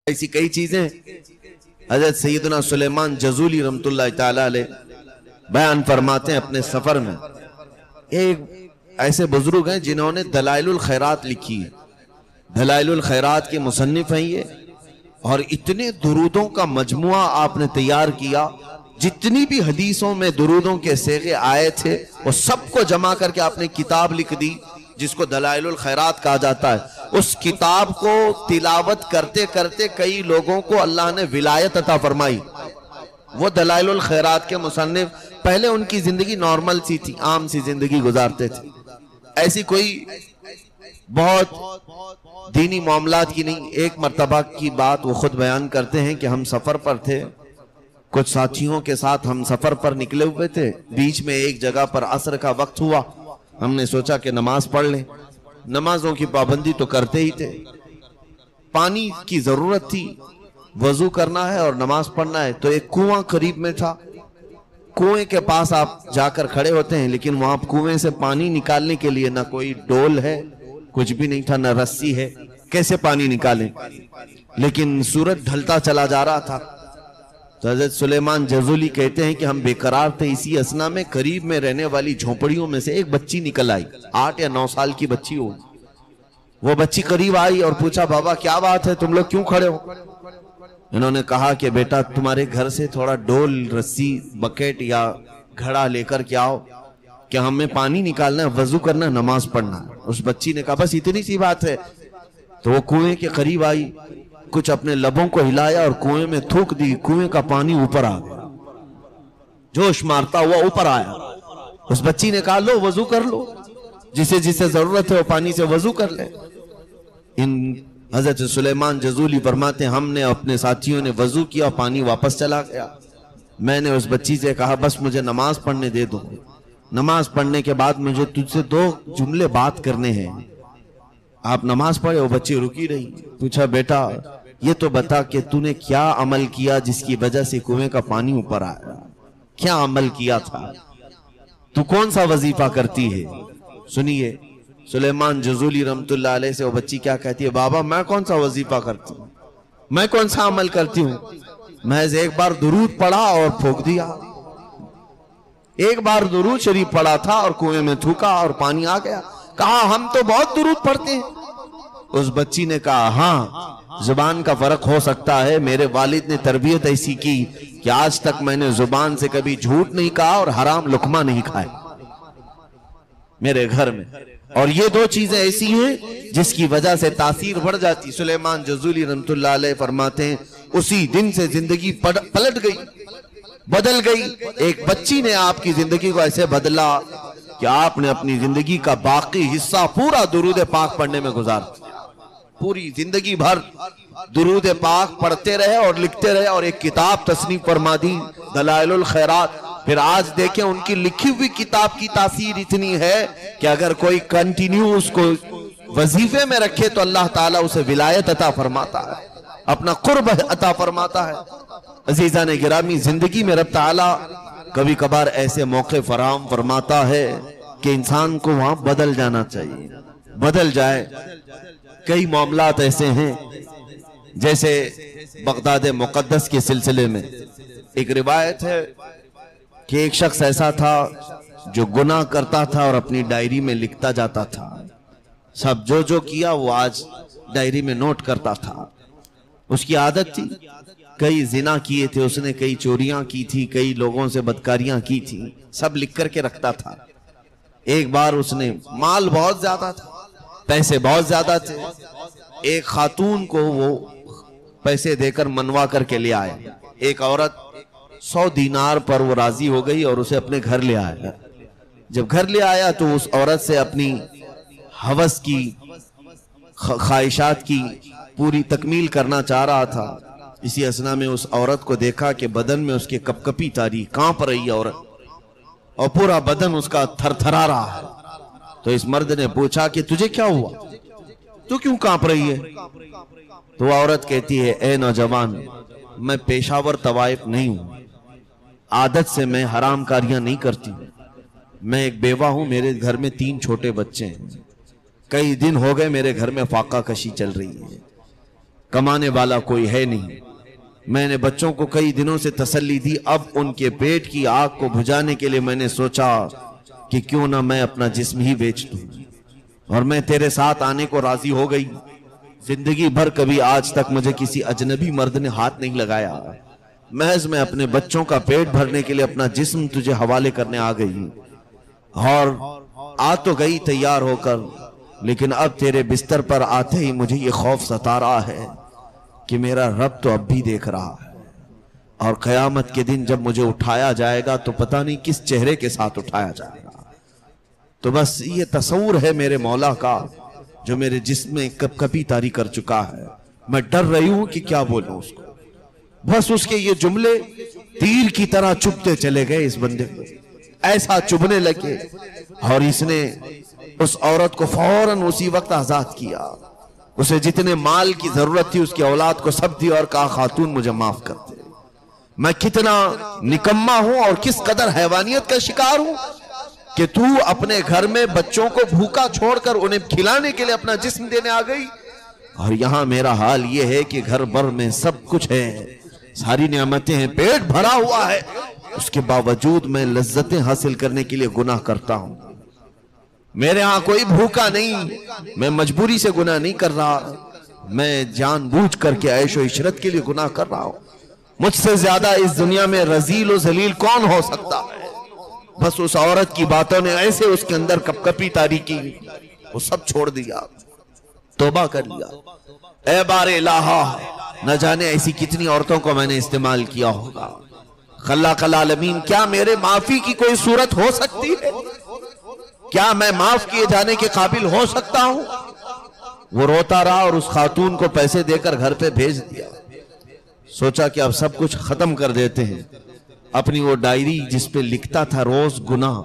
ایسی کئی چیزیں حضرت سیدنا سلیمان جزولی رحمت اللہ تعالیٰ علیہ بیان فرماتے ہیں اپنے سفر میں. ایک ایسے بزرگ ہیں جنہوں نے دلائل الخیرات لکھی ہے. دلائل الخیرات کے مصنف ہیں یہ, اور اتنے درودوں کا مجموعہ آپ نے تیار کیا. جتنی بھی حدیثوں میں درودوں کے صیغے آئے تھے وہ سب کو جمع کر کے آپ نے کتاب لکھ دی جس کو دلائل الخیرات کہا جاتا ہے. اس کتاب کو تلاوت کرتے کرتے کئی لوگوں کو اللہ نے ولایت عطا فرمائی. وہ دلائل الخیرات کے مصنف پہلے ان کی زندگی نارمل سی تھی, عام سی زندگی گزارتے تھے, ایسی کوئی بہت دینی معاملات کی نہیں. ایک مرتبہ کی بات وہ خود بیان کرتے ہیں کہ ہم سفر پر تھے, کچھ ساتھیوں کے ساتھ ہم سفر پر نکلے ہوئے تھے. بیچ میں ایک جگہ پر عصر کا وقت ہوا, ہم نے سوچا کہ نماز پڑھ لیں. نمازوں کی پابندی تو کرتے ہی تھے, پانی کی ضرورت تھی, وضو کرنا ہے اور نماز پڑھنا ہے. تو ایک کنواں قریب میں تھا, کنویں کے پاس آپ جا کر کھڑے ہوتے ہیں, لیکن وہاں کنویں سے پانی نکالنے کے لیے نہ کوئی ڈول ہے, کچھ بھی نہیں تھا, نہ رسی ہے, کیسے پانی نکالیں. لیکن سورج ڈھلتا چلا جا رہا تھا. تو حضرت سلیمان جزولی کہتے ہیں کہ ہم بے قرار تھے. اسی اسنا میں قریب میں رہنے والی جھونپڑیوں میں سے ایک بچی نکل آئی, 8 یا 9 سال کی بچی ہو. وہ بچی قریب آئی اور پوچھا, بابا کیا بات ہے, تم لوگ کیوں کھڑے ہو؟ انہوں نے کہا کہ بیٹا تمہارے گھر سے تھوڑا ڈول, رسی, بکیٹ یا گھڑا لے کر کے آؤ, کہ ہمیں پانی نکالنا ہے, وضو کرنا ہے, نماز پڑھنا ہے. اس بچی نے کہا بس اتنی سی بات ہے. تو وہ کنویں کے قریب آئی, کچھ اپنے لبوں کو ہلایا اور کنویں میں تھوک دی. کنویں کا پانی اوپر آ گیا, جوش مارتا ہوا اوپر آیا. اس بچی نے کہا لو وضو کر لو, جسے جسے ضرورت ہے وہ پانی سے وضو کر لے. حضرت سلیمان جزولی فرماتے ہیں ہم نے اپنے ساتھیوں نے وضو کیا, پانی واپس چلا گیا. میں نے اس بچی سے کہا بس مجھے نماز پڑھنے دے دو, نماز پڑھنے کے بعد مجھے تجھ سے 2 جملے بات کرنے ہیں. آپ نماز پڑھے. وہ بچی رکی رہی. پوچھا بیٹا یہ تو بتا کہ تو نے کیا عمل کیا جس کی وجہ سے کنویں کا پانی اوپر آیا, کیا عمل کیا تھا, تو کون سا وظیفہ کرتی ہے؟ سنیے سلیمان جزولی رحمت اللہ علیہ سے وہ بچی کیا کہتی ہے, بابا میں کون سا وظیفہ کرتی ہوں, میں کون سا عمل کرتی ہوں, محض ایک بار درود پڑھا اور پھونک دیا. ایک بار درود شریف پڑھا تھا اور کنویں میں تھوکا اور پانی آ گیا. کہا ہم تو بہت درود پڑھتے ہیں. اس بچی نے کہا ہاں زبان کا فرق ہو سکتا ہے, میرے والد نے تربیت ایسی کی کہ آج تک میں نے زبان سے کبھی جھوٹ نہیں کہا اور حرام لقمہ نہیں کھائے میرے گھر میں. اور یہ 2 چیزیں ایسی ہیں جس کی وجہ سے تاثیر بڑھ جاتی. سلیمان جزولی رحمت اللہ علیہ فرماتے ہیں اسی دن سے زندگی پلٹ گئی, بدل گئی. ایک بچی نے آپ کی زندگی کو ایسے بدلا کہ آپ نے اپنی زندگی کا باقی حصہ پورا درود پاک پڑھنے میں گزار دیا. پوری زندگی بھر درود پاک پڑھتے رہے اور لکھتے رہے, اور ایک کتاب تصنیف فرما دی دلائل الخیرات. پھر آج دیکھیں ان کی لکھی ہوئی کتاب کی تاثیر اتنی ہے کہ اگر کوئی کنٹینیو اس کو وظیفے میں رکھے تو اللہ تعالیٰ اسے ولایت عطا فرماتا ہے, اپنا قرب عطا فرماتا ہے. عزیزان گرامی, زندگی میں رب تعالیٰ کبھی کبھار ایسے موقع فراہم فرماتا ہے کہ انسان کو وہاں بدل جانا چاہیے, بدل جائے. کئی معاملات ایسے ہیں, جیسے بغداد مقدس کے سلسلے میں ایک روایت ہے کہ ایک شخص ایسا تھا جو گناہ کرتا تھا اور اپنی ڈائری میں لکھتا جاتا تھا. سب جو کیا وہ آج ڈائری میں نوٹ کرتا تھا. اس کی عادت تھی, کئی زنا کیے تھے اس نے, کئی چوریاں کی تھی, کئی لوگوں سے بدکاریاں کی تھی, سب لکھ کر کے رکھتا تھا. ایک بار اس نے, مال بہت زیادہ تھا, پیسے بہت زیادہ تھے, ایک خاتون کو وہ پیسے دے کر منوا کر کے لے آیا. ایک عورت 100 دینار پر وہ راضی ہو گئی اور اسے اپنے گھر لے آیا. جب گھر لے آیا تو اس عورت سے اپنی ہوس کی, خواہشات کی پوری تکمیل کرنا چاہ رہا تھا. اسی اسنا میں اس عورت کو دیکھا کہ بدن میں اس کے کپ کپی تاری, کانپ رہی عورت, اور پورا بدن اس کا تھر تھرا رہا ہے. تو اس مرد نے پوچھا کہ تجھے کیا ہوا, تو کیوں کانپ رہی ہے؟ تو عورت کہتی ہے اے نوجوان, میں پیشاور طوائف نہیں ہوں, عادت سے میں حرام کاریاں نہیں کرتی ہوں, میں ایک بیوہ ہوں, میرے گھر میں 3 چھوٹے بچے ہیں, کئی دن ہو گئے میرے گھر میں فاقہ کشی چل رہی ہے, کمانے والا کوئی ہے نہیں۔ میں نے بچوں کو کئی دنوں سے تسلی دی، اب ان کے پیٹ کی آگ کو بجھانے کے لیے میں نے سوچا کہ کیوں نہ میں اپنا جسم ہی بیچ دوں، اور میں تیرے ساتھ آنے کو راضی ہو گئی۔ زندگی بھر کبھی آج تک مجھے کسی اجنبی مرد نے ہاتھ نہیں لگایا، محض میں اپنے بچوں کا پیٹ بھرنے کے لیے اپنا جسم تجھے حوالے کرنے آ گئی، اور آ تو گئی تیار ہو کر، لیکن اب تیرے بستر پر آتے ہی مجھے یہ خوف ستا رہا ہے کہ میرا رب تو اب بھی دیکھ رہا ہے، اور قیامت کے دن جب مجھے اٹھایا جائے گا تو پتہ نہیں کس چہرے کے ساتھ اٹھایا جائے گا۔ تو بس یہ تصور ہے میرے مولا کا جو میرے جسم میں کب کبھی طاری کر چکا ہے۔ میں ڈر رہی ہوں کہ کیا بولوں اس کو۔ بس اس کے یہ جملے تیر کی طرح چبھتے چلے گئے اس بندے کو، ایسا چبھنے لگے، اور اس نے اس عورت کو فوراً اسی وقت آزاد کیا۔ اسے جتنے مال کی ضرورت تھی اس کی اولاد کو سب دی، اور کہا خاتون مجھے معاف کر دے۔ میں کتنا نکما ہوں اور کس قدر حیوانیت کا شکار ہوں کہ تو اپنے گھر میں بچوں کو بھوکا چھوڑ کر انہیں کھلانے کے لیے اپنا جسم دینے آ گئی، اور یہاں میرا حال یہ ہے کہ گھر بھر میں سب کچھ ہے، ساری نعمتیں ہیں، پیٹ بھرا ہوا ہے، اس کے باوجود میں لذتیں حاصل کرنے کے لیے گناہ کرتا ہوں۔ میرے ہاں کوئی بھوکا نہیں، میں مجبوری سے گناہ نہیں کر رہا، میں جان بوجھ کر کے عیش و عشرت کے لیے گناہ کر رہا ہوں۔ مجھ سے زیادہ اس دنیا میں رذیل و ذلیل کون ہو سکتا ہے؟ بس اس عورت کی باتوں نے ایسے اس کے اندر کپ کپی طاری کی، وہ سب چھوڑ دیا، توبہ کر لیا۔ اے بار الہا، نہ جانے ایسی کتنی عورتوں کو میں نے استعمال کیا ہوگا۔ خلاق العالمین، کیا میرے معافی کی کوئی صورت ہو سکتی ہے؟ کیا میں معاف کیے جانے کے قابل ہو سکتا ہوں؟ وہ روتا رہا اور اس خاتون کو پیسے دے کر گھر پہ بھیج دیا۔ سوچا کہ اب سب کچھ ختم کر دیتے ہیں۔ اپنی وہ ڈائری جس پہ لکھتا تھا روز گناہ،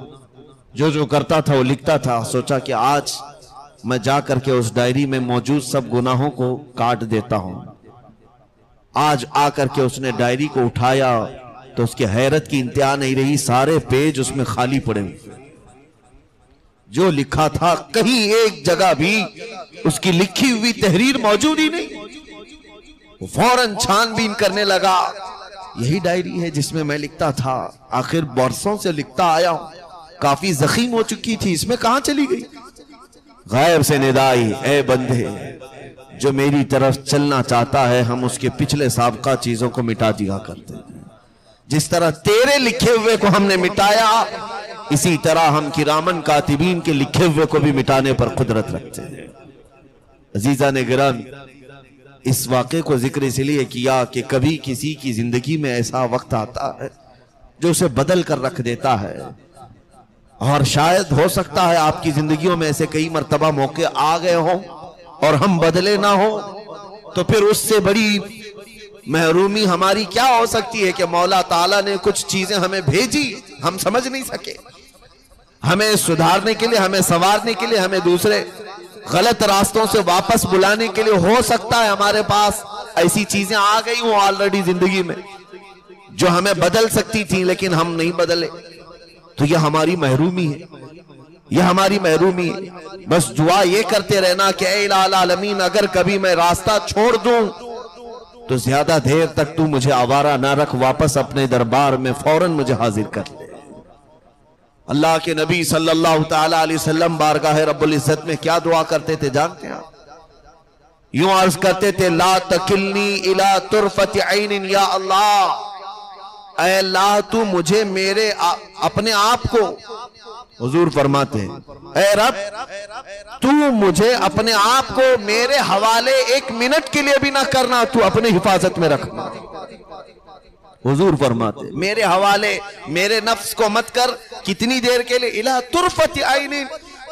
جو کرتا تھا وہ لکھتا تھا، سوچا کہ آج میں جا کر کے اس ڈائری میں موجود سب گناہوں کو کاٹ دیتا ہوں۔ آج آ کر کے اس نے ڈائری کو اٹھایا تو اس کی حیرت کی انتہا نہیں رہی، سارے پیج اس میں خالی پڑے ہوئے، جو لکھا تھا کہیں ایک جگہ بھی اس کی لکھی ہوئی تحریر موجود ہی نہیں۔ وہ فوراً چھان بین کرنے لگا، یہی ڈائری ہے جس میں میں لکھتا تھا، آخر برسوں سے لکھتا آیا ہوں، کافی زخیم ہو چکی تھی، اس میں کہاں چلی گئی؟ غیب سے ندائی، اے بندے جو میری طرف چلنا چاہتا ہے ہم اس کے پچھلے سابقہ چیزوں کو مٹا دیا کرتے ہیں، جس طرح تیرے لکھے ہوئے کو ہم نے مٹایا، اسی طرح ہم کرامن کاتبین کے لکھے ہوئے کو بھی مٹانے پر قدرت رکھتے ہیں۔ عزیزان گرامی، اس واقعے کو ذکر اس لیے کیا کہ کبھی کسی کی زندگی میں ایسا وقت آتا ہے جو اسے بدل کر رکھ دیتا ہے، اور شاید ہو سکتا ہے آپ کی زندگیوں میں ایسے کئی مرتبہ موقع آ گئے ہوں اور ہم بدلے نہ ہوں، تو پھر اس سے بڑی محرومی ہماری کیا ہو سکتی ہے کہ مولا تعالیٰ نے کچھ چیزیں ہمیں بھیجی، ہم سمجھ نہیں سکے، ہمیں سدھارنے کے لیے، ہمیں سنوارنے کے لیے، ہمیں دوسرے غلط راستوں سے واپس بلانے کے لیے۔ ہو سکتا ہے ہمارے پاس ایسی چیزیں آ گئی ہوں آلریڈی زندگی میں جو ہمیں بدل سکتی تھیں لیکن ہم نہیں بدلے، تو یہ ہماری محرومی ہے، یہ ہماری محرومی ہے۔ بس دعا یہ کرتے رہنا کہ اے الہ العالمین، اگر کبھی میں راستہ چھوڑ دوں تو زیادہ دیر تک تو مجھے آوارہ نہ رکھ، واپس اپنے دربار میں فوراً مجھے حاضر کر لے۔ اللہ کے نبی صلی اللہ تعالیٰ علیہ وسلم بارگاہ رب العزت میں کیا دعا کرتے تھے جانتے ہیں؟ یوں عرض کرتے تھے، لا تکلنی الی طرفت عین یا اللہ، اے اللہ تو مجھے میرے اپنے آپ کو، حضور فرماتے ہیں اے رب تو مجھے اپنے آپ کو میرے حوالے ایک منٹ کے لیے بھی نہ کرنا، تو اپنے حفاظت میں رکھنا۔ حضور فرماتے میرے حوالے، میرے نفس کو مت کر، کتنی دیر کے لیے؟ الی طرفت عین،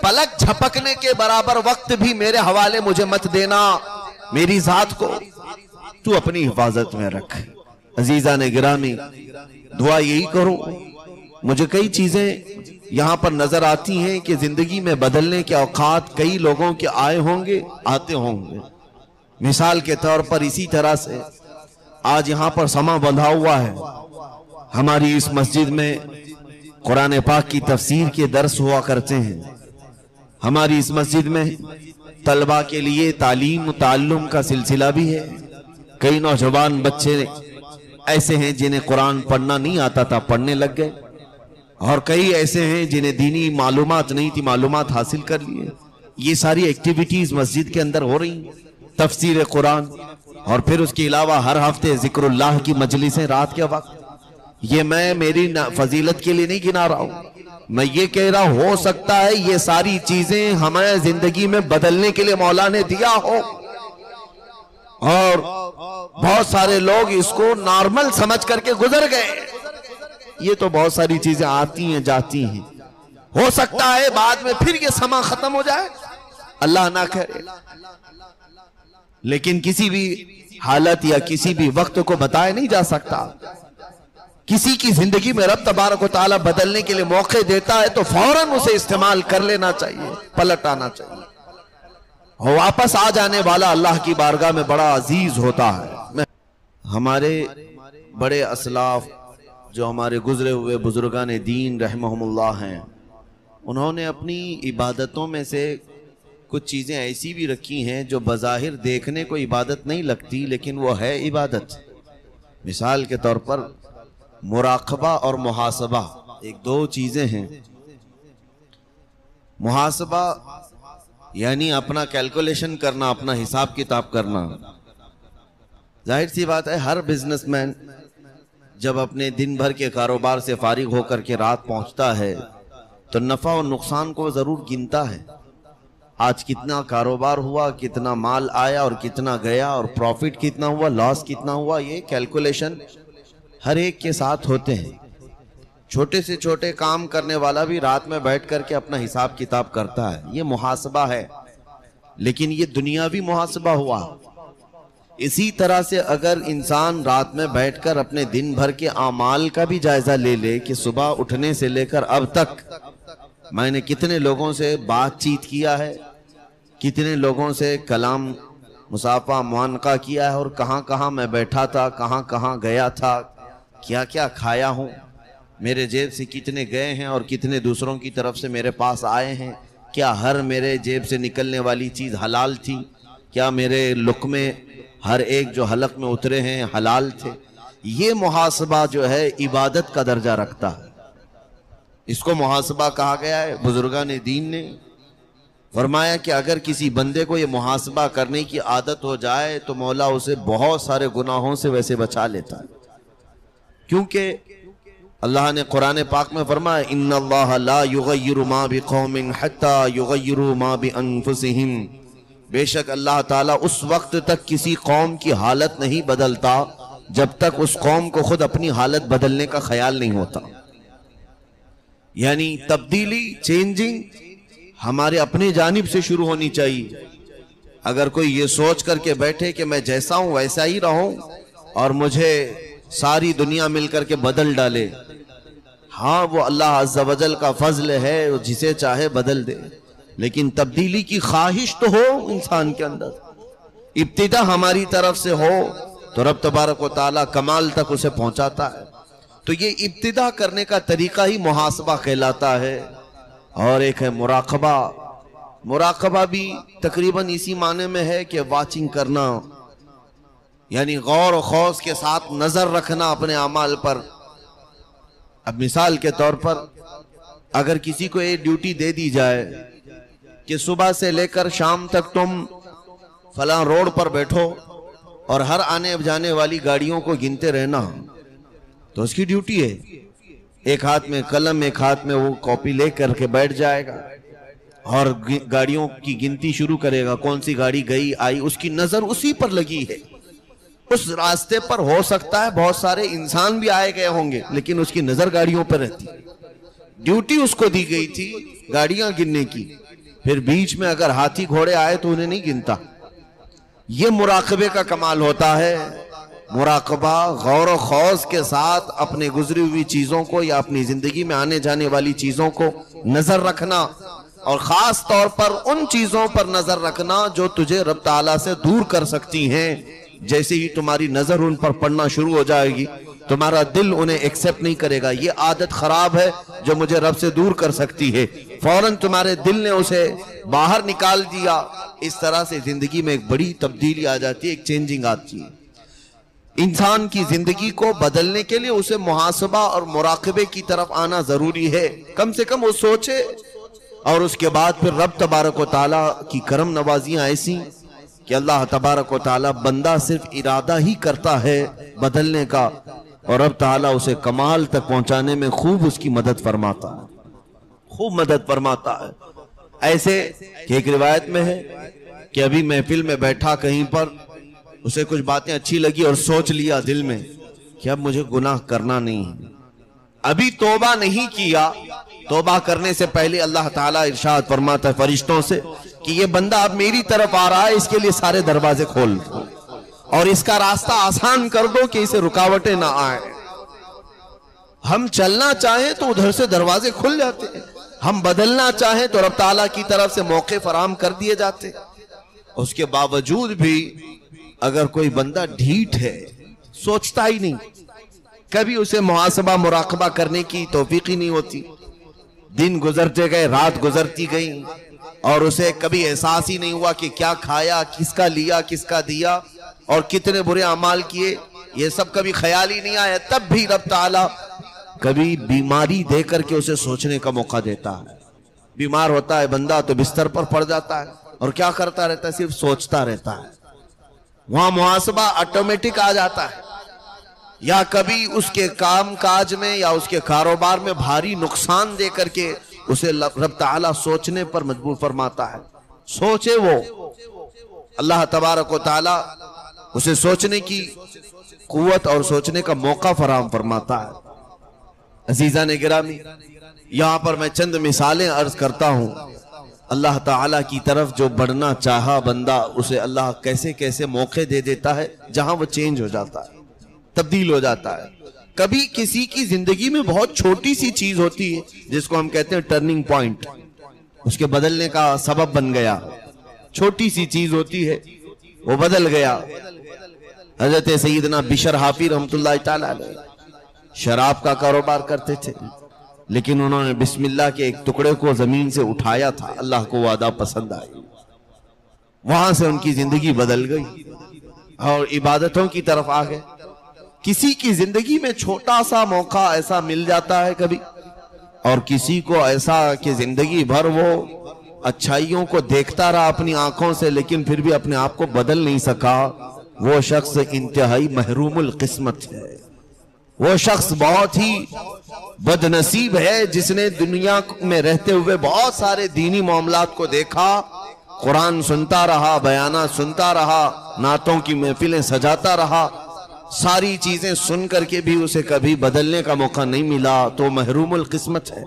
پلک جھپکنے کے برابر وقت بھی میرے حوالے مجھے مت دینا، میری ذات کو تو اپنی حفاظت میں رکھ۔ عزیزان گرامی، دعا یہی کروں، مجھے کئی چیزیں یہاں پر نظر آتی ہیں کہ زندگی میں بدلنے کے اوقات کئی لوگوں کے آئے ہوں گے، آتے ہوں گے۔ مثال کے طور پر اسی طرح سے آج یہاں پر سما بندھا ہوا ہے، ہماری اس مسجد میں قرآن پاک کی تفسیر کے درس ہوا کرتے ہیں، ہماری اس مسجد میں طلبہ کے لیے تعلیم و تعلم کا سلسلہ بھی ہے. کئی نوجوان بچے ایسے ہیں جنہیں قرآن پڑھنا نہیں آتا تھا، پڑھنے لگ گئے، اور کئی ایسے ہیں جنہیں دینی معلومات نہیں تھی، معلومات حاصل کر لیے. یہ ساری ایکٹیویٹیز مسجد کے اندر ہو رہی ہیں، تفسیر قرآن، اور پھر اس کے علاوہ ہر ہفتے ذکر اللہ کی مجلسیں رات کے وقت. یہ میں میری فضیلت کے لیے نہیں گنا رہا ہوں، میں یہ کہہ رہا ہو سکتا ہے یہ ساری چیزیں ہمیں زندگی میں بدلنے کے لیے مولا نے دیا ہو، اور بہت سارے لوگ اس کو نارمل سمجھ کر کے گزر گئے. یہ تو بہت ساری چیزیں آتی ہیں جاتی ہیں، ہو سکتا ہے بعد میں پھر یہ سما ختم ہو جائے، اللہ نہ کرے. لیکن کسی بھی حالت یا کسی بھی وقت کو بتایا نہیں جا سکتا. کسی کی زندگی میں رب تبارک و تعالیٰ بدلنے کے لیے موقع دیتا ہے تو فوراً اسے استعمال کر لینا چاہیے، پلٹ آنا چاہیے. واپس آ جانے والا اللہ کی بارگاہ میں بڑا عزیز ہوتا ہے. ہمارے بڑے اسلاف جو ہمارے گزرے ہوئے بزرگان دین رحمہم اللہ ہیں، انہوں نے اپنی عبادتوں میں سے کچھ چیزیں ایسی بھی رکھی ہیں جو بظاہر دیکھنے کو عبادت نہیں لگتی لیکن وہ ہے عبادت. مثال کے طور پر مراقبہ اور محاسبہ ایک دو چیزیں ہیں. محاسبہ یعنی اپنا کیلکولیشن کرنا، اپنا حساب کتاب کرنا. ظاہر سی بات ہے ہر بزنس مین جب اپنے دن بھر کے کاروبار سے فارغ ہو کر کے رات پہنچتا ہے تو نفع و نقصان کو ضرور گنتا ہے. آج کتنا کاروبار ہوا، کتنا مال آیا اور کتنا گیا، اور پروفٹ کتنا ہوا، لاس کتنا ہوا، یہ کیلکولیشن ہر ایک کے ساتھ ہوتے ہیں. چھوٹے سے چھوٹے کام کرنے والا بھی رات میں بیٹھ کر کے اپنا حساب کتاب کرتا ہے. یہ محاسبہ ہے، لیکن یہ دنیاوی محاسبہ ہوا. اسی طرح سے اگر انسان رات میں بیٹھ کر اپنے دن بھر کے اعمال کا بھی جائزہ لے لے کہ صبح اٹھنے سے لے کر اب تک میں نے کتنے لوگوں سے بات چیت کیا ہے، کتنے لوگوں سے کلام مصافحہ معانقہ کیا ہے، اور کہاں کہاں میں بیٹھا تھا، کہاں کہاں گیا تھا، کیا کیا کھایا ہوں، میرے جیب سے کتنے گئے ہیں اور کتنے دوسروں کی طرف سے میرے پاس آئے ہیں، کیا ہر میرے جیب سے نکلنے والی چیز حلال تھی، کیا میرے لقمے ہر ایک جو حلق میں اترے ہیں حلال تھے. یہ محاسبہ جو ہے عبادت کا درجہ رکھتا ہے. اس کو محاسبہ کہا گیا ہے. بزرگان دین نے فرمایا کہ اگر کسی بندے کو یہ محاسبہ کرنے کی عادت ہو جائے تو مولا اسے بہت سارے گناہوں سے ویسے بچا لیتا ہے. کیونکہ اللہ نے قرآن پاک میں فرمایا ان اللہ لا یغیر ما بقوم حتی یغیروا ما بانفسہم. بے شک اللہ تعالیٰ اس وقت تک کسی قوم کی حالت نہیں بدلتا جب تک اس قوم کو خود اپنی حالت بدلنے کا خیال نہیں ہوتا. یعنی تبدیلی، چینجنگ ہمارے اپنی جانب سے شروع ہونی چاہیے. اگر کوئی یہ سوچ کر کے بیٹھے کہ میں جیسا ہوں ویسا ہی رہوں اور مجھے ساری دنیا مل کر کے بدل ڈالے، ہاں وہ اللہ عز و جل کا فضل ہے، جسے چاہے بدل دے، لیکن تبدیلی کی خواہش تو ہو انسان کے اندر. ابتدا ہماری طرف سے ہو تو رب تبارک و تعالیٰ کمال تک اسے پہنچاتا ہے. تو یہ ابتدا کرنے کا طریقہ ہی محاسبہ کہلاتا ہے. اور ایک ہے مراقبہ. مراقبہ بھی تقریباً اسی معنی میں ہے کہ واچنگ کرنا، یعنی غور و خوض کے ساتھ نظر رکھنا اپنے اعمال پر. اب مثال کے طور پر اگر کسی کو یہ ڈیوٹی دے دی جائے کہ صبح سے لے کر شام تک تم فلاں روڈ پر بیٹھو اور ہر آنے جانے والی گاڑیوں کو گنتے رہنا، تو اس کی ڈیوٹی ہے. ایک ہاتھ میں قلم، ایک ہاتھ میں وہ کاپی لے کر کے بیٹھ جائے گا اور گاڑیوں کی گنتی شروع کرے گا. کون سی گاڑی گئی آئی، اس کی نظر اسی پر لگی ہے. اس راستے پر ہو سکتا ہے بہت سارے انسان بھی آئے گئے ہوں گے لیکن اس کی نظر گاڑیوں پر رہتی. ڈیوٹی اس کو دی گئی تھی گاڑیاں گننے کی، پھر بیچ میں اگر ہاتھی گھوڑے آئے تو انہیں نہیں گنتا. یہ مراقبے کا کمال ہوتا ہے. مراقبہ غور و خوض کے ساتھ اپنے گزری ہوئی چیزوں کو یا اپنی زندگی میں آنے جانے والی چیزوں کو نظر رکھنا، اور خاص طور پر ان چیزوں پر نظر رکھنا جو تجھے رب تعالیٰ سے دور کر سکتی ہیں. جیسے ہی تمہاری نظر ان پر پڑنا شروع ہو جائے گی تمہارا دل انہیں ایکسپٹ نہیں کرے گا. یہ عادت خراب ہے جو مجھے رب سے دور کر سکتی ہے، فوراً تمہارے دل نے اسے باہر نکال دیا اس طرح سے زندگی میں ایک بڑی تبدیلی آ جاتی ہے، ایک چینجنگ آتی ہے۔ انسان کی زندگی کو بدلنے کے لیے اسے محاسبہ اور مراقبے کی طرف آنا ضروری ہے، کم سے کم وہ سوچے، اور اس کے بعد پھر رب تبارک و تعالیٰ کی کرم نوازیاں ایسی کہ اللہ تبارک و تعالیٰ بندہ صرف ارادہ ہی کرتا ہے بدلنے کا، اور رب تعالیٰ اسے کمال تک پہنچانے میں خوب اس کی مدد فرماتا ہے، خوب مدد فرماتا ہے۔ ایسے کہ ایک روایت میں ہے کہ ابھی محفل میں بیٹھا کہیں پر، اسے کچھ باتیں اچھی لگی اور سوچ لیا دل میں کہ اب مجھے گناہ کرنا نہیں ہے، ابھی توبہ نہیں کیا۔ توبہ کرنے سے پہلے اللہ تعالیٰ ارشاد فرماتا ہے فرشتوں سے کہ یہ بندہ اب میری طرف آ رہا ہے، اس کے لیے سارے دروازے کھول دو اور اس کا راستہ آسان کر دو کہ اسے رکاوٹیں نہ آئیں۔ ہم چلنا چاہیں تو ادھر سے دروازے کھل جاتے ہیں، ہم بدلنا چاہیں تو رب تعالیٰ کی طرف سے موقع فراہم کر دیے جاتے ہیں۔ اس کے باوجود بھی اگر کوئی بندہ ڈھیٹ ہے، سوچتا ہی نہیں، کبھی اسے محاسبہ مراقبہ کرنے کی توفیق ہی نہیں ہوتی، دن گزرتے گئے، رات گزرتی گئی، اور اسے کبھی احساس ہی نہیں ہوا کہ کیا کھایا، کس کا لیا، کس کا دیا، اور کتنے برے اعمال کیے، یہ سب کبھی خیال ہی نہیں آیا، تب بھی رب تعالیٰ کبھی بیماری دے کر کے اسے سوچنے کا موقع دیتا ہے۔ بیمار ہوتا ہے بندہ تو بستر پر پڑ جاتا ہے اور کیا کرتا رہتا ہے، صرف سوچتا رہتا ہے، وہاں محاسبہ آٹومیٹک آ جاتا ہے۔ یا کبھی اس کے کام کاج میں یا اس کے کاروبار میں بھاری نقصان دے کر کے اسے رب تعالیٰ سوچنے پر مجبور فرماتا ہے، سوچے وہ، اللہ تبارک و تعالیٰ اسے سوچنے کی قوت اور سوچنے کا موقع فراہم فرماتا ہے۔ عزیزان گرامی، یہاں پر میں چند مثالیں عرض کرتا ہوں۔ اللہ تعالیٰ کی طرف جو بڑھنا چاہا بندہ، اسے اللہ کیسے کیسے موقع دے دیتا ہے جہاں وہ چینج ہو جاتا ہے، تبدیل ہو جاتا ہے۔ کبھی کسی کی زندگی میں بہت چھوٹی سی چیز ہوتی ہے جس کو ہم کہتے ہیں ٹرننگ پوائنٹ، اس کے بدلنے کا سبب بن گیا، چھوٹی سی چیز ہوتی ہے وہ بدل گیا۔ حضرت سیدنا بشر حافی رحمت اللہ تعالیٰ علیہ شراب کا کاروبار کرتے تھے، لیکن انہوں نے بسم اللہ کے ایک ٹکڑے کو زمین سے اٹھایا تھا، اللہ کو وہ ادا پسند آئی، وہاں سے ان کی زندگی بدل گئی اور عبادتوں کی طرف آ گئے۔ کسی کی زندگی میں چھوٹا سا موقع ایسا مل جاتا ہے کبھی، اور کسی کو ایسا کہ زندگی بھر وہ اچھائیوں کو دیکھتا رہا اپنی آنکھوں سے، لیکن پھر بھی اپنے آپ کو بدل نہیں سکا، وہ شخص انتہائی محروم القسمت ہے، وہ شخص بہت ہی بد نصیب ہے جس نے دنیا میں رہتے ہوئے بہت سارے دینی معاملات کو دیکھا، قرآن سنتا رہا، بیانات سنتا رہا، نعتوں کی محفلیں سجاتا رہا، ساری چیزیں سن کر کے بھی اسے کبھی بدلنے کا موقع نہیں ملا، تو محروم القسمت ہے،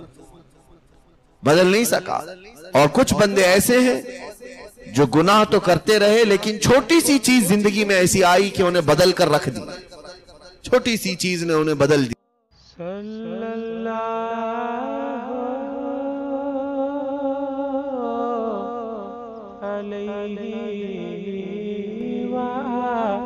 بدل نہیں سکا۔ اور کچھ بندے ایسے ہیں جو گناہ تو کرتے رہے لیکن چھوٹی سی چیز زندگی میں ایسی آئی کہ انہیں بدل کر رکھ دی، چھوٹی سی چیز نے انہیں بدل دی۔ صلی اللہ علیہ وآلہ